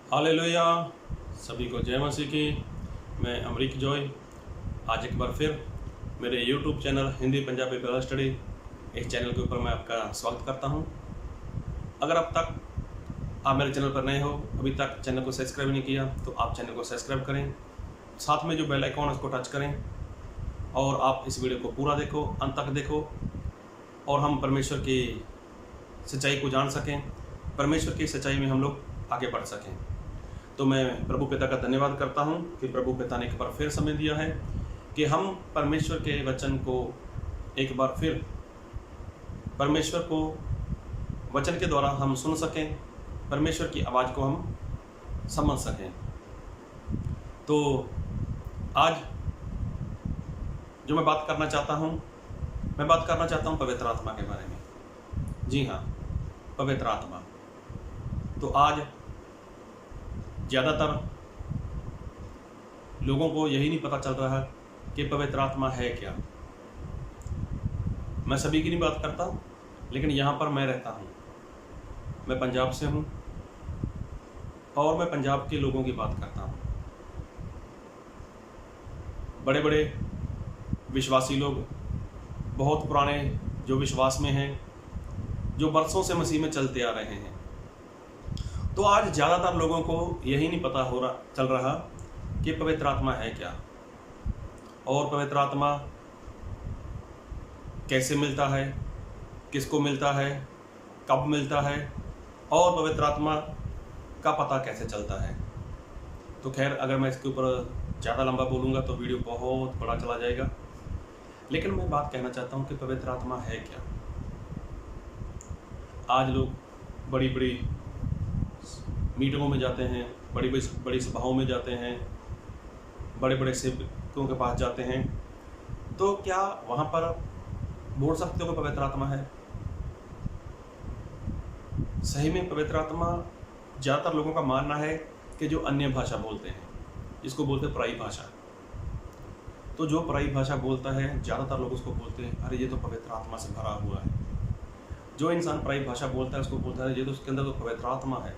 Hallelujah. सभी को जय मसीह की। मैं अमरीक जॉय आज एक बार फिर मेरे YouTube channel Hindi Punjabi Bible study इस चैनल के ऊपर मैं आपका स्वागत करता हूं। अगर अब तक आप मेरे चैनल पर नए हो, अभी तक चैनल को सब्सक्राइब नहीं किया, तो आप चैनल को सब्सक्राइब करें, साथ में जो बेल आइकॉन है उसको टच करें और आप इस वीडियो को पूरा देखो, अंत तक देखो और हम परमेश्वर की सच्चाई को जान सकें, परमेश्वर की सच्चाई में हम लोग आगे बढ़ सकें। तो मैं प्रभु पिता का धन्यवाद करता हूं कि प्रभु पिता ने एक बार फिर समय दिया है कि हम परमेश्वर के वचन को एक बार फिर परमेश्वर को वचन के द्वारा हम सुन सकें, परमेश्वर की आवाज़ को हम समझ सकें। तो आज जो मैं बात करना चाहता हूं पवित्र आत्मा के बारे में। जी हाँ, पवित्र आत्मा। तो आज ज़्यादातर लोगों को यही नहीं पता चल रहा कि पवित्र आत्मा है क्या। मैं सभी की नहीं बात करता, लेकिन यहाँ पर मैं रहता हूँ, मैं पंजाब से हूँ और मैं पंजाब के लोगों की बात करता हूँ। बड़े बड़े विश्वासी लोग, बहुत पुराने जो विश्वास में हैं, जो बरसों से मसीह में चलते आ रहे हैं। तो आज ज़्यादातर लोगों को यही नहीं पता चल रहा कि पवित्र आत्मा है क्या, और पवित्र आत्मा कैसे मिलता है, किसको मिलता है, कब मिलता है, और पवित्र आत्मा का पता कैसे चलता है। तो खैर, अगर मैं इसके ऊपर ज़्यादा लंबा बोलूँगा तो वीडियो बहुत बड़ा चला जाएगा, लेकिन मैं बात कहना चाहता हूँ कि पवित्र आत्मा है क्या। आज लोग बड़ी बड़ी मीटिंगों में जाते हैं, बड़ी सभाओं में जाते हैं, बड़े बड़े सेवकों के पास जाते हैं, तो क्या वहाँ पर बोल सकते हो कि पवित्र आत्मा है? सही में पवित्र आत्मा, ज़्यादातर लोगों का मानना है कि जो अन्य भाषा बोलते हैं, इसको बोलते हैं पराई भाषा। तो जो पराई भाषा बोलता है, ज़्यादातर लोग उसको बोलते हैं अरे ये तो पवित्र आत्मा से भरा हुआ है। जो इंसान पराई भाषा बोलता है उसको बोलता है ये तो उसके अंदर तो पवित्र आत्मा है,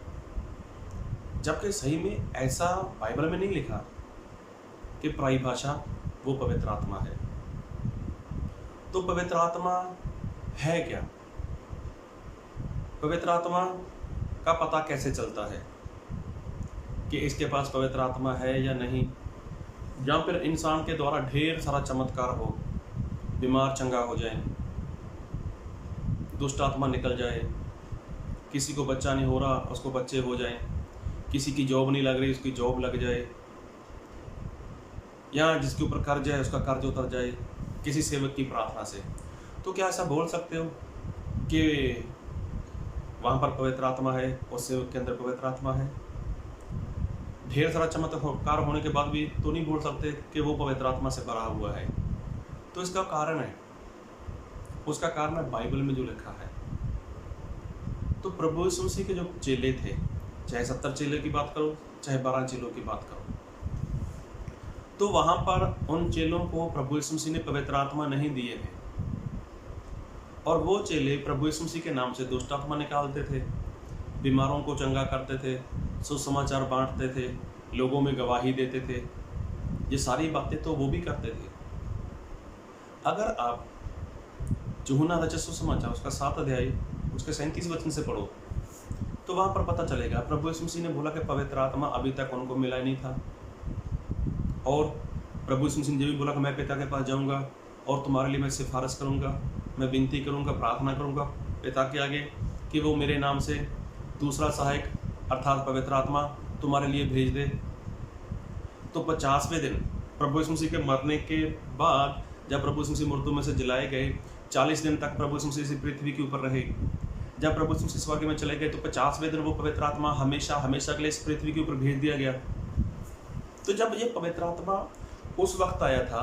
जबकि सही में ऐसा बाइबल में नहीं लिखा कि पराई भाषा वो पवित्र आत्मा है। तो पवित्र आत्मा है क्या? पवित्र आत्मा का पता कैसे चलता है कि इसके पास पवित्र आत्मा है या नहीं? या फिर इंसान के द्वारा ढेर सारा चमत्कार हो, बीमार चंगा हो जाए, दुष्ट आत्मा निकल जाए, किसी को बच्चा नहीं हो रहा उसको बच्चे हो जाए, किसी की जॉब नहीं लग रही उसकी जॉब लग जाए, या जिसके ऊपर कर्ज है उसका कर्ज उतर जाए किसी सेवक की प्रार्थना से। तो क्या ऐसा बोल सकते हो कि वहाँ पर पवित्र आत्मा है, उस सेवक के अंदर पवित्र आत्मा है? ढेर सारा चमत्कार होने के बाद भी तो नहीं बोल सकते कि वो पवित्र आत्मा से भरा हुआ है। तो इसका कारण है, उसका कारण है बाइबल में जो लिखा है। तो प्रभु यीशु मसीह के जो चेले थे, चाहे 70 चेले की बात करो, चाहे 12 चेलों की बात करो, तो वहाँ पर उन चेलों को प्रभु यीशु मसीह ने पवित्र आत्मा नहीं दिए थे, और वो चेले प्रभु यीशु मसीह के नाम से दुष्ट आत्मा निकालते थे, बीमारों को चंगा करते थे, सुसमाचार बांटते थे, लोगों में गवाही देते थे। ये सारी बातें तो वो भी करते थे। अगर आप यूहन्ना रचित सुसमाचार उसका 7 अध्याय उसके 37 वचन से पढ़ो तो वहाँ पर पता चलेगा प्रभु यीशु मसीह ने बोला कि पवित्र आत्मा अभी तक उनको मिला ही नहीं था। और प्रभु यीशु मसीह ने भी बोला कि मैं पिता के पास जाऊँगा और तुम्हारे लिए मैं सिफारिश करूँगा, मैं विनती करूँगा, प्रार्थना करूँगा पिता के आगे कि वो मेरे नाम से दूसरा सहायक अर्थात पवित्र आत्मा तुम्हारे लिए भेज दे। तो 50वें दिन प्रभु यीशु मसीह के मरने के बाद जब प्रभु यीशु मसीह मृत्यु में से जलाए गए, 40 दिन तक प्रभु यीशु मसीह पृथ्वी के ऊपर रहे। जब प्रभु यीशु मसीह स्वर्ग में चले गए तो 50वें दिन वो पवित्र आत्मा हमेशा हमेशा के लिए इस पृथ्वी के ऊपर भेज दिया गया। तो जब ये पवित्र आत्मा उस वक्त आया था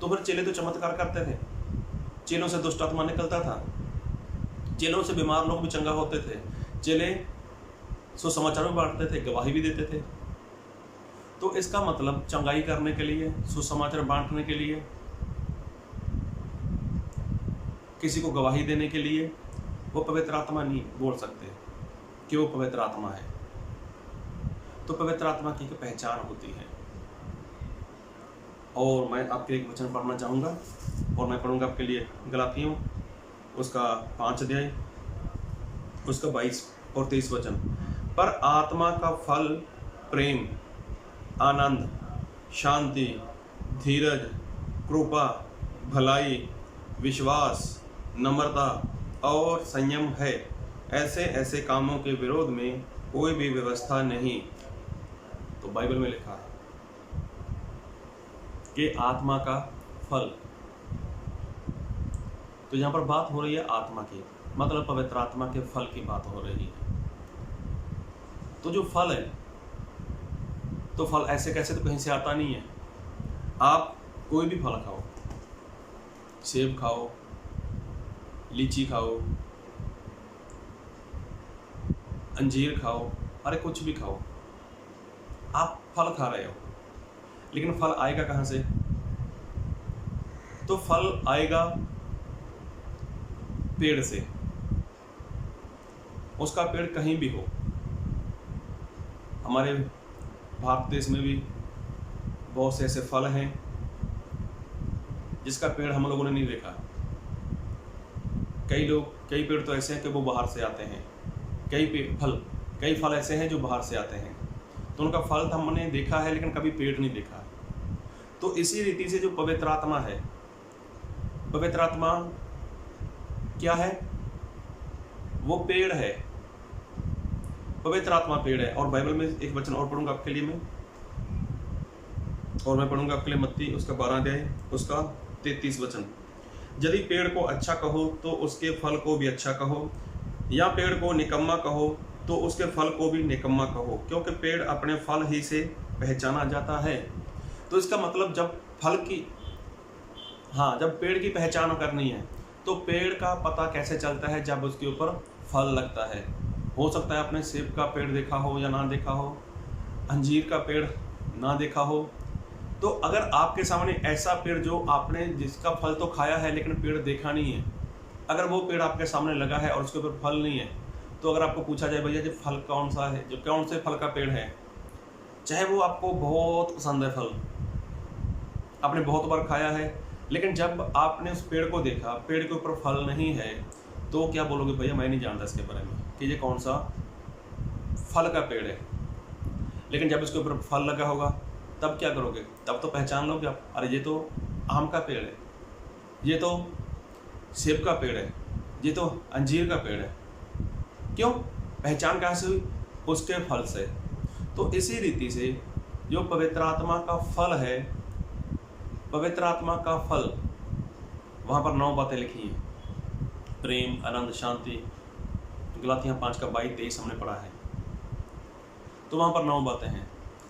तो फिर चेले तो चमत्कार करते थे, चेलों से दुष्ट आत्मा निकलता था, चेलों से बीमार लोग भी चंगा होते थे, चेले सुसमाचार भी बांटते थे, गवाही भी देते थे। तो इसका मतलब चंगाई करने के लिए, सुसमाचार बांटने के लिए, किसी को गवाही देने के लिए वो पवित्र आत्मा नहीं बोल सकते कि वो पवित्र आत्मा है। तो पवित्र आत्मा की एक पहचान होती है। और मैं आपके एक वचन पढ़ना चाहूँगा, और मैं पढ़ूँगा आपके लिए गलातियों उसका 5 अध्याय उसका 22 और 23 वचन। पर आत्मा का फल प्रेम, आनंद, शांति, धीरज, कृपा, भलाई, विश्वास, नम्रता और संयम है। ऐसे ऐसे कामों के विरोध में कोई भी व्यवस्था नहीं। तो बाइबल में लिखा है कि आत्मा का फल, तो यहाँ पर बात हो रही है आत्मा की, मतलब पवित्र आत्मा के फल की बात हो रही है। तो जो फल है, तो फल ऐसे कैसे तो कहीं से आता नहीं है। आप कोई भी फल खाओ, सेब खाओ, लीची खाओ, अंजीर खाओ, अरे कुछ भी खाओ, आप फल खा रहे हो, लेकिन फल आएगा कहाँ से? तो फल आएगा पेड़ से। उसका पेड़ कहीं भी हो, हमारे भारत देश में भी बहुत से ऐसे फल हैं जिसका पेड़ हम लोगों ने नहीं देखा। कई पेड़ तो ऐसे हैं कि वो बाहर से आते हैं, कई फल ऐसे हैं जो बाहर से आते हैं, तो उनका फल तो हमने देखा है लेकिन कभी पेड़ नहीं देखा। तो इसी रीति से जो पवित्र आत्मा है, पवित्र आत्मा क्या है? वो पेड़ है। पवित्र आत्मा पेड़ है। और बाइबल में एक वचन और पढ़ूंगा आपके लिए मैं पढ़ूंगा आपके लिए मत्ती उसका 12 अध्याय उसका 33 वचन। यदि पेड़ को अच्छा कहो तो उसके फल को भी अच्छा कहो, या पेड़ को निकम्मा कहो तो उसके फल को भी निकम्मा कहो, क्योंकि पेड़ अपने फल ही से पहचाना जाता है। तो इसका मतलब जब पेड़ की पहचान करनी है तो पेड़ का पता कैसे चलता है? जब उसके ऊपर फल लगता है। हो सकता है आपने सेब का पेड़ देखा हो या ना देखा हो, अंजीर का पेड़ ना देखा हो। तो अगर आपके सामने ऐसा पेड़ जो आपने जिसका फल तो खाया है लेकिन पेड़ देखा नहीं है, अगर वो पेड़ आपके सामने लगा है और उसके ऊपर फल नहीं है, तो अगर आपको पूछा जाए भैया जो फल कौन सा है, जो कौन से फल का पेड़ है, चाहे वो आपको बहुत पसंद है फल, आपने बहुत बार खाया है, लेकिन जब आपने उस पेड़ को देखा, पेड़ के ऊपर फल नहीं है, तो क्या बोलोगे? भैया मैं नहीं जानता इसके बारे में कि ये कौन सा फल का पेड़ है। लेकिन जब इसके ऊपर फल लगा होगा तब क्या करोगे? तब तो पहचान लोगे आप, अरे ये तो आम का पेड़ है, ये तो सेब का पेड़ है, ये तो अंजीर का पेड़ है। क्यों? पहचान कहाँ से हुई? उसके फल से। तो इसी रीति से जो पवित्र आत्मा का फल है, पवित्र आत्मा का फल, वहाँ पर 9 बातें लिखी हैं। प्रेम, आनंद, शांति, गलातियाँ 5 का 22-23 हमने पढ़ा है। तो वहाँ पर 9 बातें हैं।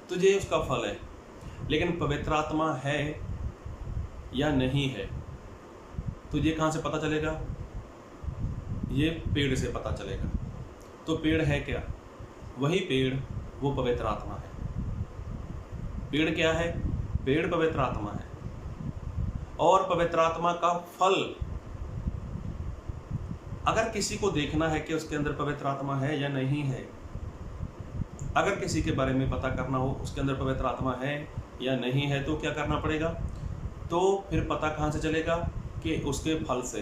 तो ये उसका फल है। लेकिन पवित्र आत्मा है या नहीं है, तो ये कहाँ से पता चलेगा? ये पेड़ से पता चलेगा। तो पेड़ है क्या? वही पेड़, वो पवित्र आत्मा है। पेड़ क्या है? पेड़ पवित्र आत्मा है। और पवित्र आत्मा का फल, अगर किसी को देखना है कि उसके अंदर पवित्र आत्मा है या नहीं है, अगर किसी के बारे में पता करना हो उसके अंदर पवित्र आत्मा है या नहीं है, तो क्या करना पड़ेगा? तो फिर पता कहाँ से चलेगा? कि उसके फल से।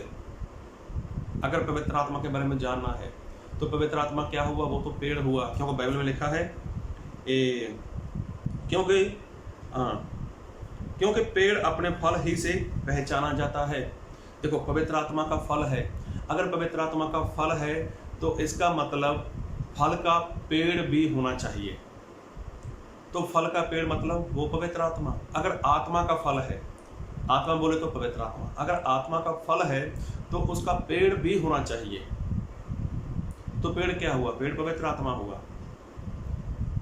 अगर पवित्र आत्मा के बारे में जानना है तो पवित्र आत्मा क्या हुआ? वो तो पेड़ हुआ, क्योंकि बाइबल में लिखा है क्योंकि पेड़ अपने फल ही से पहचाना जाता है। देखो, पवित्र आत्मा का फल है। अगर पवित्र आत्मा का फल है तो इसका मतलब फल का पेड़ भी होना चाहिए। तो फल का पेड़ मतलब वो पवित्र आत्मा। अगर आत्मा का फल है, आत्मा बोले तो पवित्र आत्मा, अगर आत्मा का फल है तो उसका पेड़ भी होना चाहिए। तो पेड़ क्या हुआ? पेड़ पवित्र आत्मा हुआ।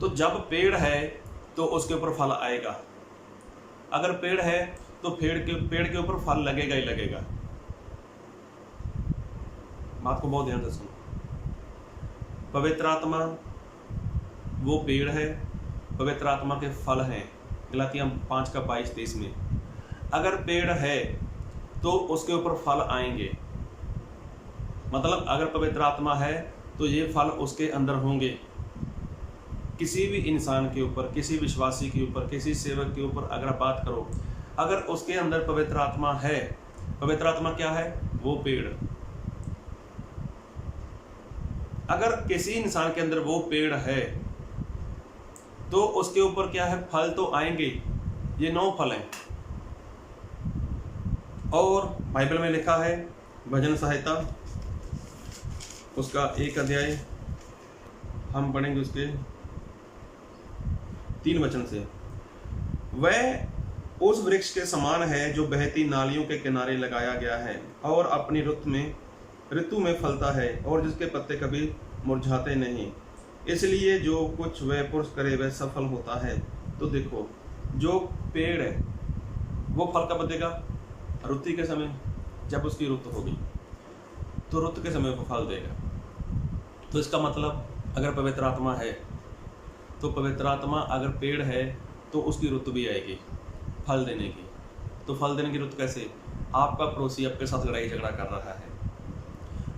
तो जब पेड़ है तो उसके ऊपर फल आएगा। अगर पेड़ है तो पेड़ के ऊपर फल लगेगा ही लगेगा। बात को बहुत ध्यान से सुनो। पवित्र आत्मा वो पेड़ है, पवित्र आत्मा के फल हैं। गलातियाँ 5 का 22-23 में अगर पेड़ है तो उसके ऊपर फल आएंगे। मतलब अगर पवित्र आत्मा है तो ये फल उसके अंदर होंगे। किसी भी इंसान के ऊपर, किसी विश्वासी के ऊपर, किसी सेवक के ऊपर अगर आप बात करो, अगर उसके अंदर पवित्र आत्मा है, पवित्र आत्मा क्या है? वो पेड़। अगर किसी इंसान के अंदर वो पेड़ है तो उसके ऊपर क्या है? फल तो आएंगे। ये 9 फल हैं। और बाइबल में लिखा है, भजन संहिता उसका 1 अध्याय हम पढ़ेंगे उसके 3 वचन से। वह उस वृक्ष के समान है जो बहती नालियों के किनारे लगाया गया है और अपनी ऋतु में फलता है और जिसके पत्ते कभी मुरझाते नहीं। इसलिए जो कुछ वह पुरुष करे वह सफल होता है। तो देखो, जो पेड़ है वो फल कब देगा? ऋतु के समय, जब उसकी ऋतु होगी तो ऋतु के समय वो फल देगा। तो इसका मतलब अगर पवित्र आत्मा है तो पवित्र आत्मा अगर पेड़ है तो उसकी ऋतु भी आएगी फल देने की। तो फल देने की ऋतु कैसे? आपका पड़ोसी आपके साथ लड़ाई झगड़ा कर रहा है,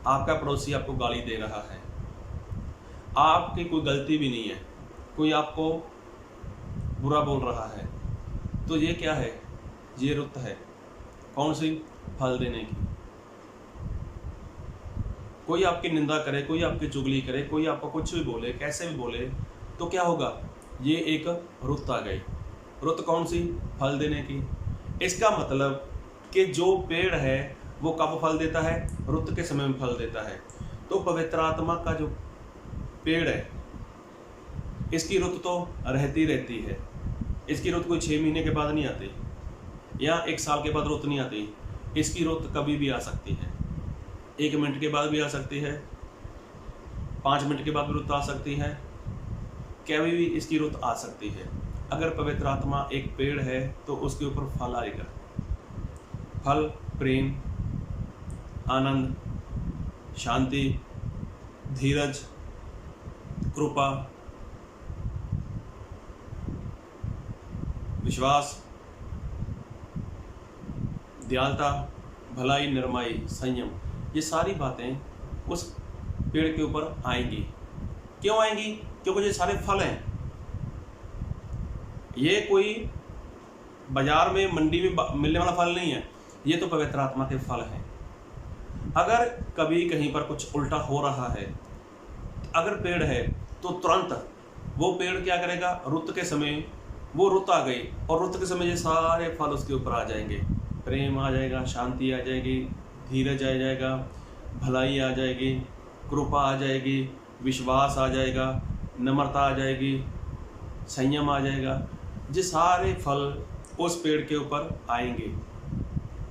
आपका पड़ोसी आपको गाली दे रहा है, आपकी कोई गलती भी नहीं है, कोई आपको बुरा बोल रहा है, तो ये क्या है? ये रुत है। कौन सी? फल देने की। कोई आपकी निंदा करे, कोई आपकी चुगली करे, कोई आपको कुछ भी बोले, कैसे भी बोले, तो क्या होगा? ये एक रुत आ गई। रुत कौन सी? फल देने की। इसका मतलब कि जो पेड़ है वो कब फल देता है? रुत के समय में फल देता है। तो पवित्र आत्मा का जो पेड़ है इसकी रुत तो रहती रहती है। इसकी रुत कोई 6 महीने के बाद नहीं आती या 1 साल के बाद रुत नहीं आती। इसकी रुत कभी भी आ सकती है। 1 मिनट के बाद भी आ सकती है, 5 मिनट के बाद भी रुत आ सकती है, कभी भी इसकी रुत आ सकती है। अगर पवित्र आत्मा एक पेड़ है तो उसके ऊपर फल आएगा। फल प्रेम, आनंद, शांति, धीरज, कृपा, विश्वास, दयालुता, भलाई, निर्मयी, संयम, ये सारी बातें उस पेड़ के ऊपर आएंगी। क्यों आएंगी? क्योंकि ये सारे फल हैं। ये कोई बाजार में, मंडी में मिलने वाला फल नहीं है, ये तो पवित्र आत्मा के फल हैं। अगर कभी कहीं पर कुछ उल्टा हो रहा है, अगर पेड़ है तो तुरंत वो पेड़ क्या करेगा? रुत के समय वो रुत आ गई और रुत के समय ये सारे फल उसके ऊपर आ जाएंगे। प्रेम आ जाएगा, शांति आ जाएगी, धीरज आ जाएगा, भलाई आ जाएगी, कृपा आ जाएगी, विश्वास आ जाएगा, नम्रता आ जाएगी, संयम आ जाएगा। ये सारे फल उस पेड़ के ऊपर आएंगे,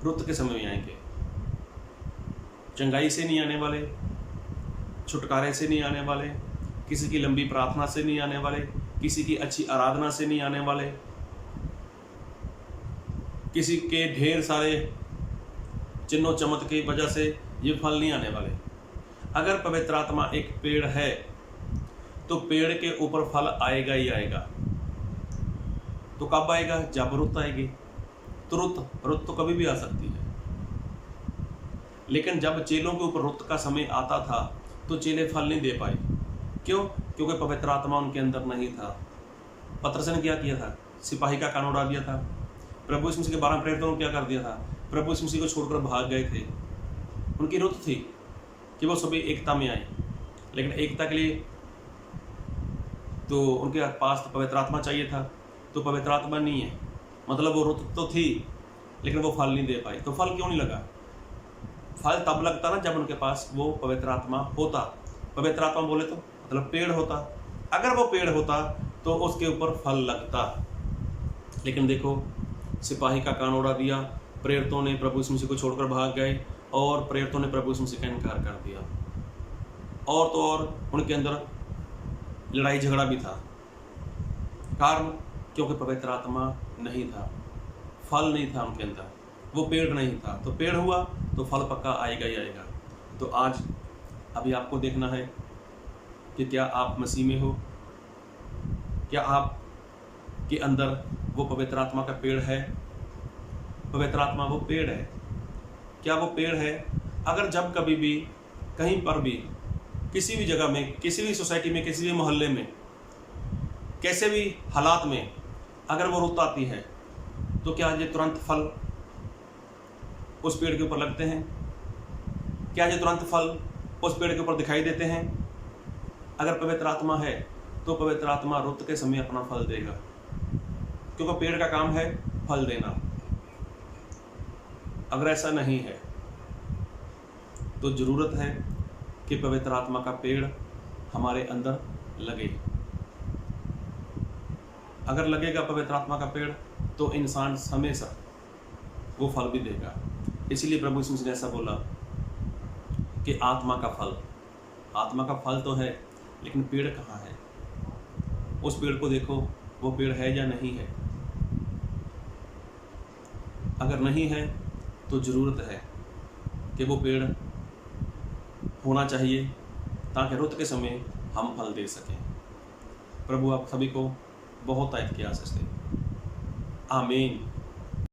रुत के समय में आएंगे। चंगाई से नहीं आने वाले, छुटकारे से नहीं आने वाले, किसी की लंबी प्रार्थना से नहीं आने वाले, किसी की अच्छी आराधना से नहीं आने वाले, किसी के ढेर सारे चिन्हों चमत्कार की वजह से ये फल नहीं आने वाले। अगर पवित्र आत्मा एक पेड़ है तो पेड़ के ऊपर फल आएगा ही आएगा। तो कब आएगा? जब रुत आएगी। तो रुत तो कभी भी आ सकती है। लेकिन जब चेलों के ऊपर रुत का समय आता था तो चेले फल नहीं दे पाए। क्यों? क्योंकि पवित्र आत्मा उनके अंदर नहीं था। पतरस ने क्या किया था? सिपाही का कान उड़ा दिया था। प्रभु यीशु मसीह के 12 प्रेरितों ने क्या कर दिया था? प्रभु यीशु मसीह को छोड़कर भाग गए थे। उनकी रुत थी कि वो सभी एकता में आए, लेकिन एकता के लिए तो उनके पास तो पवित्र आत्मा चाहिए था। तो पवित्र आत्मा नहीं है, मतलब वो रुत तो थी लेकिन वो फल नहीं दे पाई। तो फल क्यों नहीं लगा? फल तब लगता ना जब उनके पास वो पवित्र आत्मा होता। पवित्र आत्मा बोले तो मतलब पेड़ होता। अगर वो पेड़ होता तो उसके ऊपर फल लगता। लेकिन देखो, सिपाही का कान उड़ा दिया, प्रेरितों ने प्रभु यीशु मसीह को छोड़कर भाग गए और प्रेरितों ने प्रभु यीशु मसीह का इनकार कर दिया। और तो और उनके अंदर लड़ाई झगड़ा भी था। कारण क्योंकि पवित्र आत्मा नहीं था, फल नहीं था उनके अंदर, वो पेड़ नहीं था। तो पेड़ हुआ तो फल पक्का आएगा ही आएगा। तो आज अभी आपको देखना है कि क्या आप मसीह में हो, क्या आप के अंदर वो पवित्र आत्मा का पेड़ है। पवित्र आत्मा वो पेड़ है। क्या वो पेड़ है? अगर जब कभी भी कहीं पर भी किसी भी जगह में, किसी भी सोसाइटी में, किसी भी मोहल्ले में कैसे भी हालात में अगर वो रुत आती है तो क्या ये तुरंत फल उस पेड़ के ऊपर लगते हैं? क्या ये तुरंत फल उस पेड़ के ऊपर दिखाई देते हैं? अगर पवित्र आत्मा है तो पवित्र आत्मा रुत के समय अपना फल देगा, क्योंकि पेड़ का काम है फल देना। अगर ऐसा नहीं है तो जरूरत है कि पवित्र आत्मा का पेड़ हमारे अंदर लगे। अगर लगेगा पवित्र आत्मा का पेड़ तो इंसान हमेशा वो फल भी देगा। इसलिए प्रभु यीशु मसीह ने ऐसा बोला कि आत्मा का फल तो है, लेकिन पेड़ कहाँ है? उस पेड़ को देखो, वो पेड़ है या नहीं है। अगर नहीं है तो ज़रूरत है कि वो पेड़ होना चाहिए ताकि रुत के समय हम फल दे सकें। प्रभु आप सभी को बहुत तारीफ की आशीष दे। आमीन।